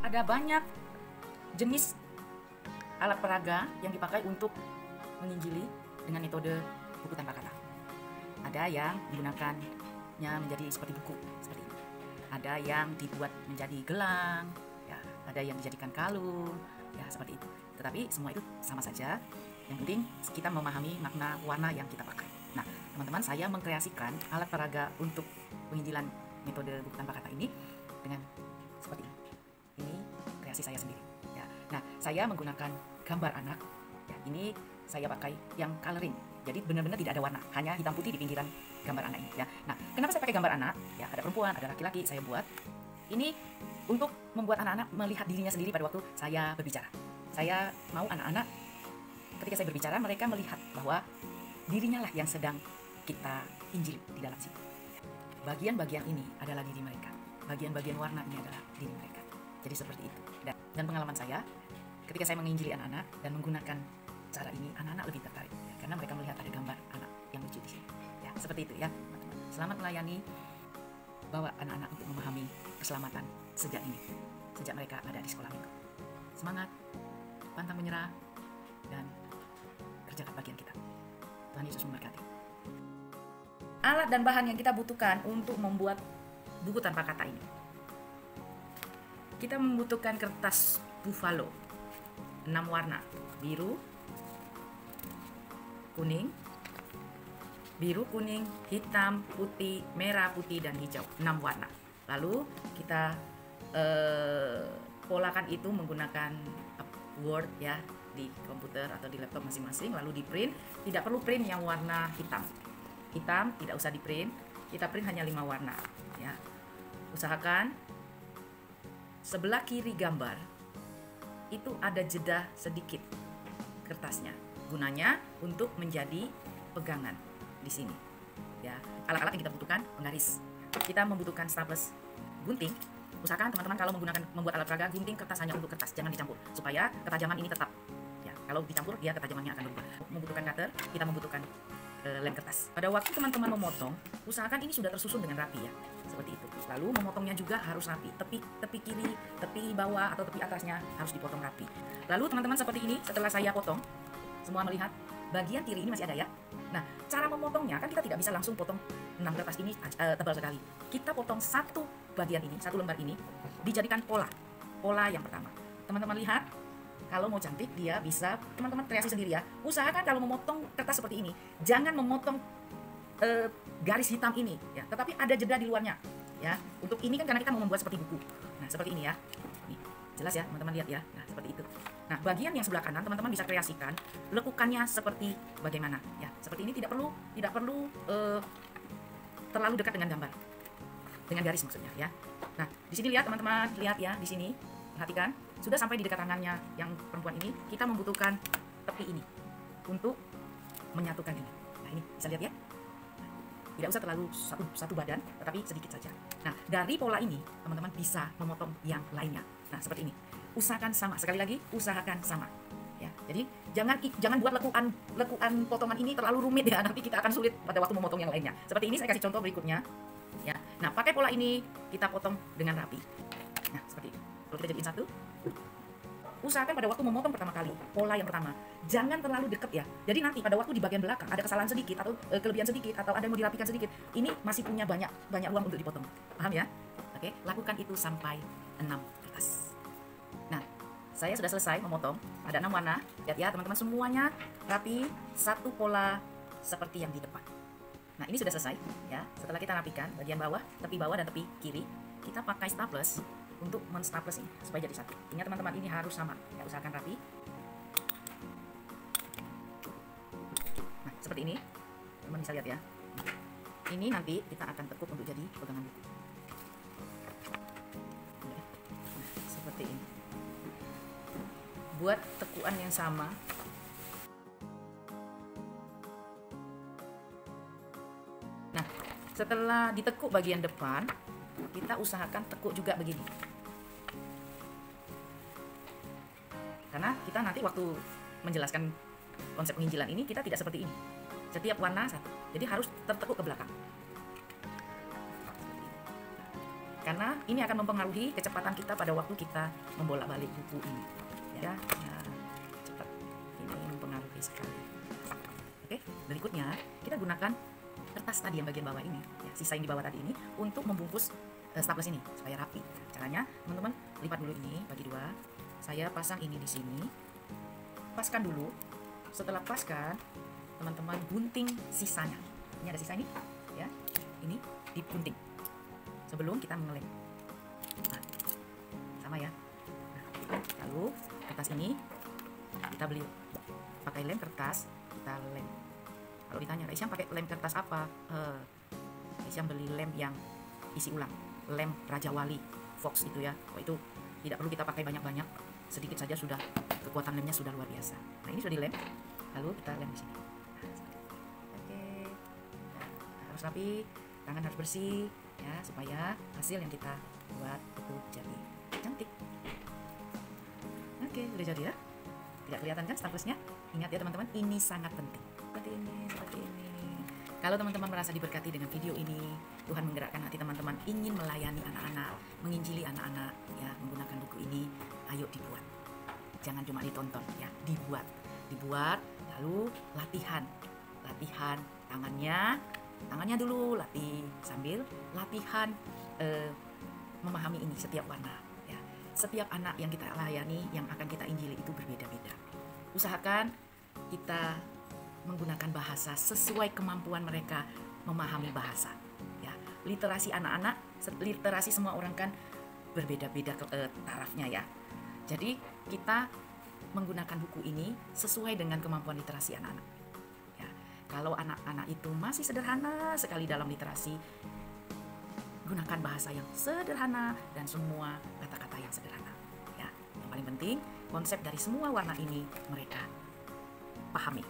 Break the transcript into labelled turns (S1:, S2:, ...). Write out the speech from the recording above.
S1: Ada banyak jenis alat peraga yang dipakai untuk menginjili dengan metode buku tanpa kata. Ada yang digunakannya menjadi seperti buku, seperti ini. Ada yang dibuat menjadi gelang, ya, ada yang dijadikan kalung, ya seperti itu. Tetapi semua itu sama saja. Yang penting kita memahami makna warna yang kita pakai. Nah, teman-teman, saya mengkreasikan alat peraga untuk penginjilan metode buku tanpa kata ini dengan seperti ini. Ini kreasi saya sendiri. Ya. Nah, saya menggunakan gambar anak. Ya, ini saya pakai yang coloring. Jadi benar-benar tidak ada warna, hanya hitam putih di pinggiran gambar anak ini. Ya. Nah, kenapa saya pakai gambar anak? Ya, ada perempuan, ada laki-laki. Saya buat ini untuk membuat anak-anak melihat dirinya sendiri pada waktu saya berbicara. Saya mau anak-anak ketika saya berbicara mereka melihat bahwa dirinya lah yang sedang kita injil di dalam situ. Bagian-bagian ini adalah diri mereka. Bagian-bagian warna ini adalah diri mereka. Jadi seperti itu. Dan pengalaman saya ketika saya menginjili anak-anak dan menggunakan cara ini, anak-anak lebih tertarik ya, karena mereka melihat ada gambar anak yang lucu di sini. Ya, seperti itu ya, teman-teman. Selamat melayani, bawa anak-anak untuk memahami keselamatan sejak ini, sejak mereka ada di sekolah minggu. Semangat, pantang menyerah, dan kerjakan bagian kita. Tuhan Yesus memberkati. Alat dan bahan yang kita butuhkan untuk membuat buku tanpa kata ini. Kita membutuhkan kertas buffalo 6 warna, biru, kuning, hitam, putih, merah, putih, dan hijau. 6 warna. Lalu kita polakan itu menggunakan Word ya, di komputer atau di laptop masing-masing. Lalu di print. Tidak perlu print yang warna hitam. Hitam tidak usah di print. Kita print hanya 5 warna ya. Usahakan sebelah kiri gambar itu ada jeda sedikit kertasnya. Gunanya untuk menjadi pegangan di sini. Ya, alat-alat yang kita butuhkan, penggaris. Kita membutuhkan staples, gunting. Usahakan teman-teman kalau membuat alat peraga, gunting kertas hanya untuk kertas, jangan dicampur supaya ketajaman ini tetap. Ya, kalau dicampur dia ketajamannya akan berubah. Membutuhkan cutter, kita membutuhkan lem kertas. Pada waktu teman-teman memotong, usahakan ini sudah tersusun dengan rapi ya. Seperti itu. Lalu memotongnya juga harus rapi. Tepi kiri, tepi bawah atau tepi atasnya harus dipotong rapi. Lalu teman-teman seperti ini, setelah saya potong, semua melihat bagian kiri ini masih ada ya. Nah, cara memotongnya kan kita tidak bisa langsung potong 6 kertas ini tebal sekali. Kita potong satu bagian ini, satu lembar ini dijadikan pola yang pertama. Teman-teman lihat, kalau mau cantik dia bisa teman-teman kreasi sendiri ya. Usahakan kalau memotong kertas seperti ini, jangan memotong garis hitam ini ya, tetapi ada jeda di luarnya ya. Untuk ini kan karena kita mau membuat seperti buku. Nah, seperti ini ya. Nih, jelas ya, teman-teman lihat ya. Nah, seperti itu. Nah, bagian yang sebelah kanan teman-teman bisa kreasikan lekukannya seperti bagaimana ya. Seperti ini tidak perlu terlalu dekat dengan gambar. Dengan garis maksudnya ya. Nah, di sini lihat teman-teman, lihat ya di sini. Perhatikan, sudah sampai di dekat tangannya yang perempuan ini, kita membutuhkan tepi ini untuk menyatukan ini. Nah, ini bisa lihat ya. Tidak usah terlalu satu badan, tetapi sedikit saja. Nah, dari pola ini, teman-teman bisa memotong yang lainnya. Nah, seperti ini. Usahakan sama. Sekali lagi, usahakan sama. Ya, jadi jangan buat lekukan potongan ini terlalu rumit ya. Nanti kita akan sulit pada waktu memotong yang lainnya. Seperti ini saya kasih contoh berikutnya. Ya. Nah, pakai pola ini kita potong dengan rapi. Nah, seperti ini. Kalau kita jadiin satu, usahakan pada waktu memotong pertama kali, pola yang pertama, jangan terlalu dekat ya. Jadi nanti pada waktu di bagian belakang ada kesalahan sedikit atau kelebihan sedikit atau ada yang mau dirapikan sedikit, ini masih punya banyak ruang untuk dipotong. Paham ya? Oke, lakukan itu sampai 6 kertas. Nah, saya sudah selesai memotong. Ada 6 warna. Lihat ya teman-teman, semuanya rapi, satu pola seperti yang di depan. Nah, ini sudah selesai ya. Setelah kita rapikan bagian bawah, tepi bawah dan tepi kiri, kita pakai staples untuk menstaples ini supaya jadi satu. Ingat teman-teman, ini harus sama ya, usahakan rapi. Nah, seperti ini teman bisa lihat ya. Ini nanti kita akan tekuk untuk jadi pegangan buku. Nah, seperti ini. Buat tekuan yang sama. Nah, setelah ditekuk bagian depan, kita usahakan tekuk juga begini. Karena kita nanti waktu menjelaskan konsep penginjilan ini, kita tidak seperti ini. Setiap warna satu. Jadi harus tertekuk ke belakang. karena ini akan mempengaruhi kecepatan kita pada waktu kita membolak-balik buku ini. Ya, nah, cepat. Ini mempengaruhi sekali. Oke, berikutnya kita gunakan kertas tadi yang bagian bawah ini, ya, sisa yang di bawah tadi ini untuk membungkus staples ini supaya rapi. Caranya, teman-teman lipat dulu ini bagi dua. Saya pasang ini di sini. Paskan dulu. Setelah paskan, teman-teman gunting sisanya. Ini ada sisa ini, ya. Ini digunting sebelum kita mengelem. Nah, sama ya. Nah, lalu kertas ini kita beli pakai lem kertas, kita lem. Kalau ditanya, Kak Isyam pakai lem kertas apa? Kak Isyam beli lem yang isi ulang, lem Raja Wali Fox itu ya. Oh, itu tidak perlu kita pakai banyak-banyak, sedikit saja sudah kekuatan lemnya sudah luar biasa. Nah, ini sudah dilem, lalu kita lem di sini. Oke, nah, harus rapi, tangan harus bersih ya, supaya hasil yang kita buat itu jadi cantik. Oke, udah jadi ya. Tidak kelihatan kan statusnya? Ingat ya teman-teman, ini sangat penting. Seperti ini. Kalau teman-teman merasa diberkati dengan video ini, Tuhan menggerakkan hati teman-teman ingin melayani anak-anak, menginjili anak-anak ya, menggunakan buku ini, ayo dibuat. Jangan cuma ditonton ya, dibuat lalu latihan tangannya dulu, latih sambil latihan memahami ini setiap warna ya. Setiap anak yang kita layani, yang akan kita injili itu berbeda-beda. Usahakan kita menggunakan bahasa sesuai kemampuan mereka memahami bahasa ya. Literasi anak-anak, literasi semua orang kan berbeda-beda tarafnya ya. Jadi kita menggunakan buku ini sesuai dengan kemampuan literasi anak-anak ya. Kalau anak-anak itu masih sederhana sekali dalam literasi, gunakan bahasa yang sederhana dan semua kata-kata yang sederhana ya. Yang paling penting, konsep dari semua warna ini mereka pahami.